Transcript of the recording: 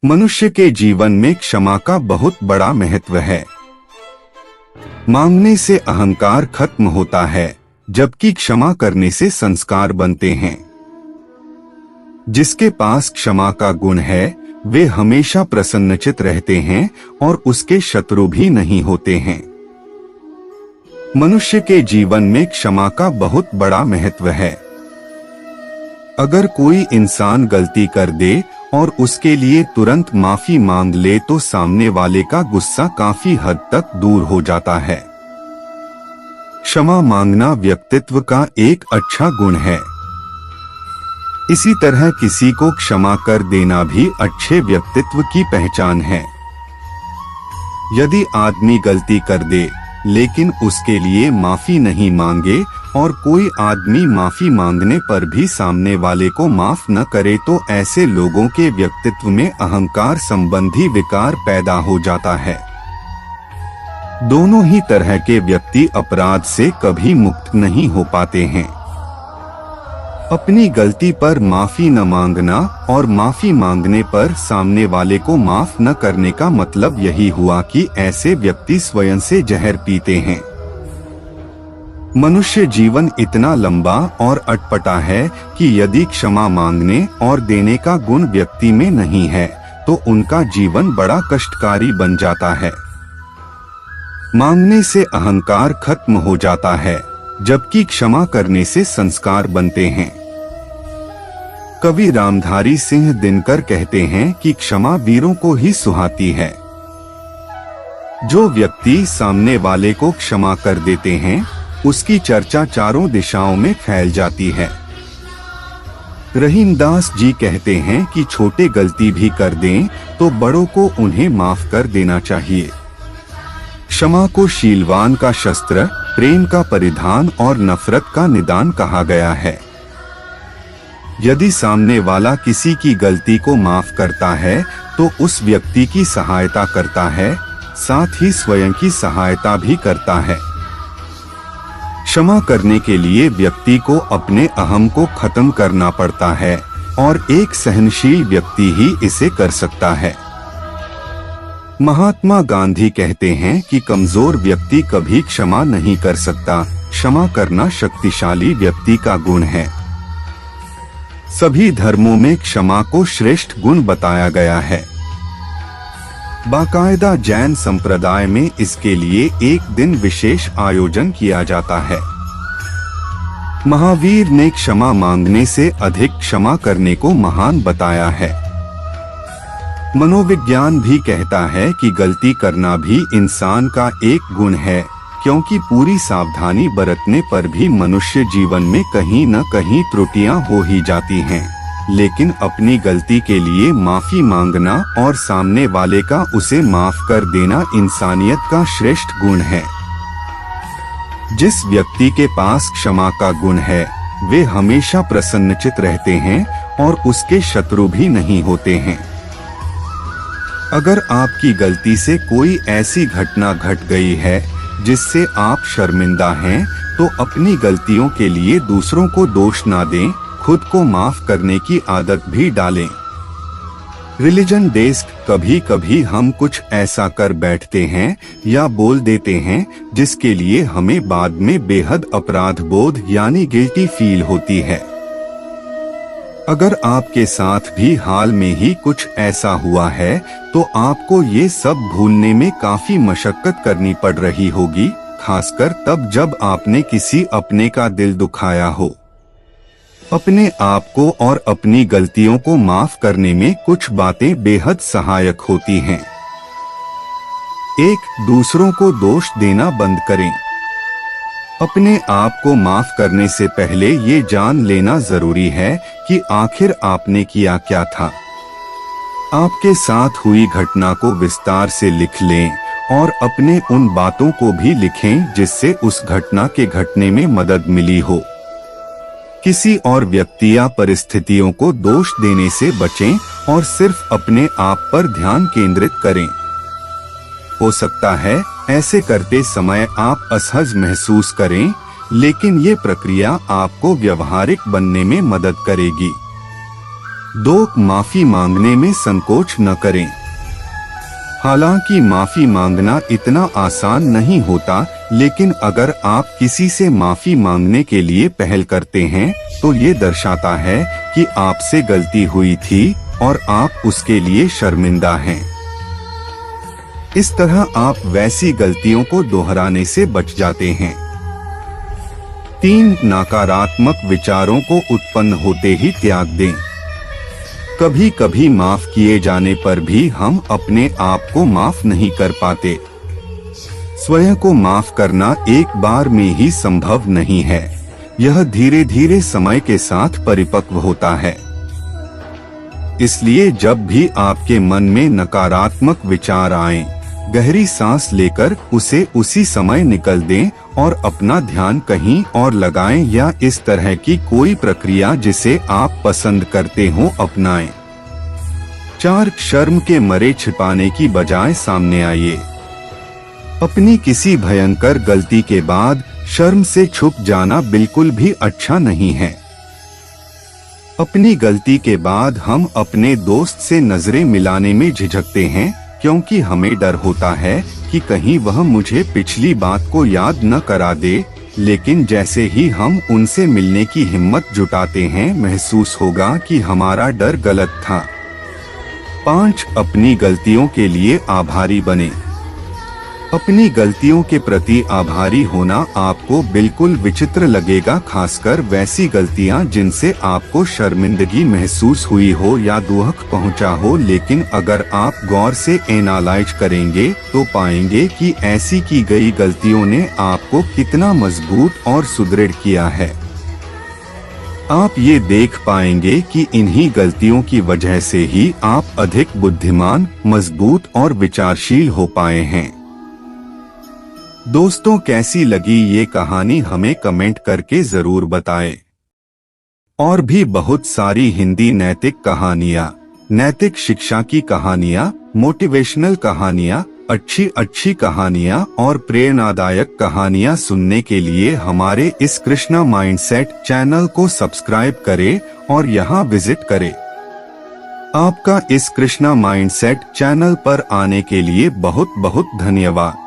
मनुष्य के जीवन में क्षमा का बहुत बड़ा महत्व है। मांगने से अहंकार खत्म होता है, जबकि क्षमा करने से संस्कार बनते हैं। जिसके पास क्षमा का गुण है वे हमेशा प्रसन्नचित रहते हैं और उसके शत्रु भी नहीं होते हैं। मनुष्य के जीवन में क्षमा का बहुत बड़ा महत्व है। अगर कोई इंसान गलती कर दे और उसके लिए तुरंत माफी मांग ले तो सामने वाले का गुस्सा काफी हद तक दूर हो जाता है। क्षमा मांगना व्यक्तित्व का एक अच्छा गुण है। इसी तरह किसी को क्षमा कर देना भी अच्छे व्यक्तित्व की पहचान है। यदि आदमी गलती कर दे लेकिन उसके लिए माफी नहीं मांगे और कोई आदमी माफी मांगने पर भी सामने वाले को माफ न करे तो ऐसे लोगों के व्यक्तित्व में अहंकार संबंधी विकार पैदा हो जाता है। दोनों ही तरह के व्यक्ति अपराध से कभी मुक्त नहीं हो पाते हैं। अपनी गलती पर माफी न मांगना और माफी मांगने पर सामने वाले को माफ न करने का मतलब यही हुआ कि ऐसे व्यक्ति स्वयं से जहर पीते हैं। मनुष्य जीवन इतना लंबा और अटपटा है कि यदि क्षमा मांगने और देने का गुण व्यक्ति में नहीं है तो उनका जीवन बड़ा कष्टकारी बन जाता है। मांगने से अहंकार खत्म हो जाता है, जबकि क्षमा करने से संस्कार बनते हैं। कवि रामधारी सिंह दिनकर कहते हैं कि क्षमा वीरों को ही सुहाती है। जो व्यक्ति सामने वाले को क्षमा कर देते हैं उसकी चर्चा चारों दिशाओं में फैल जाती है। रहीमदास जी कहते हैं कि छोटे गलती भी कर दें तो बड़ों को उन्हें माफ कर देना चाहिए। क्षमा को शीलवान का शस्त्र, प्रेम का परिधान और नफरत का निदान कहा गया है। यदि सामने वाला किसी की गलती को माफ करता है तो उस व्यक्ति की सहायता करता है, साथ ही स्वयं की सहायता भी करता है। क्षमा करने के लिए व्यक्ति को अपने अहम को खत्म करना पड़ता है और एक सहनशील व्यक्ति ही इसे कर सकता है। महात्मा गांधी कहते हैं कि कमजोर व्यक्ति कभी क्षमा नहीं कर सकता, क्षमा करना शक्तिशाली व्यक्ति का गुण है। सभी धर्मों में क्षमा को श्रेष्ठ गुण बताया गया है। बाकायदा जैन संप्रदाय में इसके लिए एक दिन विशेष आयोजन किया जाता है। महावीर ने क्षमा मांगने से अधिक क्षमा करने को महान बताया है। मनोविज्ञान भी कहता है कि गलती करना भी इंसान का एक गुण है, क्योंकि पूरी सावधानी बरतने पर भी मनुष्य जीवन में कहीं न कहीं त्रुटियां हो ही जाती हैं। लेकिन अपनी गलती के लिए माफी मांगना और सामने वाले का उसे माफ कर देना इंसानियत का श्रेष्ठ गुण है। जिस व्यक्ति के पास क्षमा का गुण है वे हमेशा प्रसन्नचित रहते हैं और उसके शत्रु भी नहीं होते हैं। अगर आपकी गलती से कोई ऐसी घटना घट गई है जिससे आप शर्मिंदा हैं, तो अपनी गलतियों के लिए दूसरों को दोष ना दें, खुद को माफ करने की आदत भी डालें। रिलीजन डेस्क कभी कभी हम कुछ ऐसा कर बैठते हैं या बोल देते हैं जिसके लिए हमें बाद में बेहद अपराध बोध यानी गिल्टी फील होती है। अगर आपके साथ भी हाल में ही कुछ ऐसा हुआ है तो आपको ये सब भूलने में काफी मशक्कत करनी पड़ रही होगी, खासकर तब जब आपने किसी अपने का दिल दुखाया हो। अपने आप को और अपनी गलतियों को माफ करने में कुछ बातें बेहद सहायक होती हैं। एक, दूसरों को दोष देना बंद करें। अपने आप को माफ करने से पहले ये जान लेना जरूरी है कि आखिर आपने किया क्या था। आपके साथ हुई घटना को विस्तार से लिख लें और अपने उन बातों को भी लिखें जिससे उस घटना के घटने में मदद मिली हो। किसी और व्यक्ति या परिस्थितियों को दोष देने से बचें और सिर्फ अपने आप पर ध्यान केंद्रित करें। हो सकता है ऐसे करते समय आप असहज महसूस करें, लेकिन ये प्रक्रिया आपको व्यवहारिक बनने में मदद करेगी। 2. माफी मांगने में संकोच न करें। हालांकि माफी मांगना इतना आसान नहीं होता, लेकिन अगर आप किसी से माफी मांगने के लिए पहल करते हैं तो ये दर्शाता है कि आपसे गलती हुई थी और आप उसके लिए शर्मिंदा हैं। इस तरह आप वैसी गलतियों को दोहराने से बच जाते हैं। 3. नकारात्मक विचारों को उत्पन्न होते ही त्याग दें। कभी कभी माफ किए जाने पर भी हम अपने आप को माफ नहीं कर पाते। स्वयं को माफ करना एक बार में ही संभव नहीं है, यह धीरे धीरे समय के साथ परिपक्व होता है। इसलिए जब भी आपके मन में नकारात्मक विचार आएं, गहरी सांस लेकर उसे उसी समय निकल दें और अपना ध्यान कहीं और लगाएं या इस तरह की कोई प्रक्रिया जिसे आप पसंद करते हो अपनाएं। 4. शर्म के मरे छिपाने की बजाय सामने आइए। अपनी किसी भयंकर गलती के बाद शर्म से छुप जाना बिल्कुल भी अच्छा नहीं है। अपनी गलती के बाद हम अपने दोस्त से नजरें मिलाने में झिझकते हैं, क्योंकि हमें डर होता है कि कहीं वह मुझे पिछली बात को याद न करा दे। लेकिन जैसे ही हम उनसे मिलने की हिम्मत जुटाते हैं, महसूस होगा कि हमारा डर गलत था। 5. अपनी गलतियों के लिए आभारी बने। अपनी गलतियों के प्रति आभारी होना आपको बिल्कुल विचित्र लगेगा, खासकर वैसी गलतियां जिनसे आपको शर्मिंदगी महसूस हुई हो या दुख पहुंचा हो। लेकिन अगर आप गौर से एनालाइज करेंगे तो पाएंगे कि ऐसी की गई गलतियों ने आपको कितना मजबूत और सुदृढ़ किया है। आप ये देख पाएंगे कि इन्हीं गलतियों की वजह से ही आप अधिक बुद्धिमान, मजबूत और विचारशील हो पाए हैं। दोस्तों, कैसी लगी ये कहानी हमें कमेंट करके जरूर बताएं। और भी बहुत सारी हिंदी नैतिक कहानियाँ, नैतिक शिक्षा की कहानियाँ, मोटिवेशनल कहानियाँ, अच्छी कहानियाँ और प्रेरणादायक कहानियाँ सुनने के लिए हमारे इस कृष्णा माइंडसेट चैनल को सब्सक्राइब करें और यहाँ विजिट करें। आपका इस कृष्णा माइंडसेट चैनल पर आने के लिए बहुत बहुत धन्यवाद।